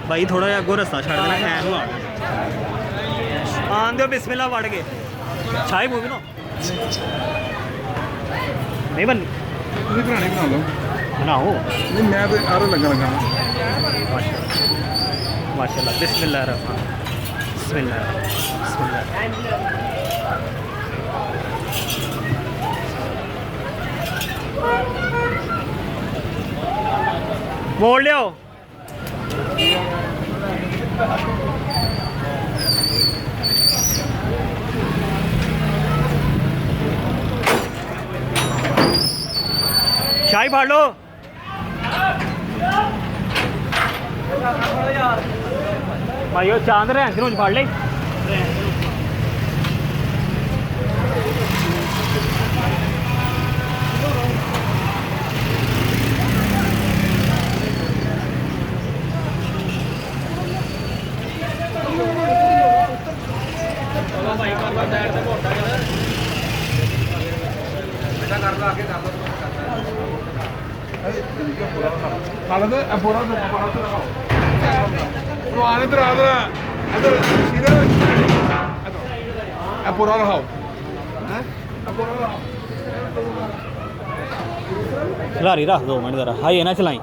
भाई थोड़ा जिहा अगों रस्ता छड़ देना ऐ नूं आन दो बिस्मिल्लाह वड़ गए छाई मूवी नो नहीं बननी ਤੁਸੀਂ ਪੁਰਾਣੀ ਬਣਾ ਲਓ बनाओ ਨਹੀਂ ਮੈਂ ਤੇ ਆਰੋ ਲੱਗਾ माशाल्लाह बिस्मिल्लाह रहमान बिस्मिल्लाह बिस्मिल्लाह मोड़ लियो शाही फाड़ लो भाई वो चांद रहे हैं फाड़ ले ਖਾਲਦ ਇਹ ਬੋਰਾ ਤੋਂ ਪਾਣਾ ਤੇ ਰਖਾਓ ਉਹ ਆਨੇ ਤੇ ਰਾਤ ਇਧਰ ਸੀਧਾ ਇਹ ਬੋਰਾ ਰਖਾਓ ਹੈ ਇਹ ਬੋਰਾ ਰਖਾਓ खिलाड़ी रख दो मिनट जरा हाई है ना चलाई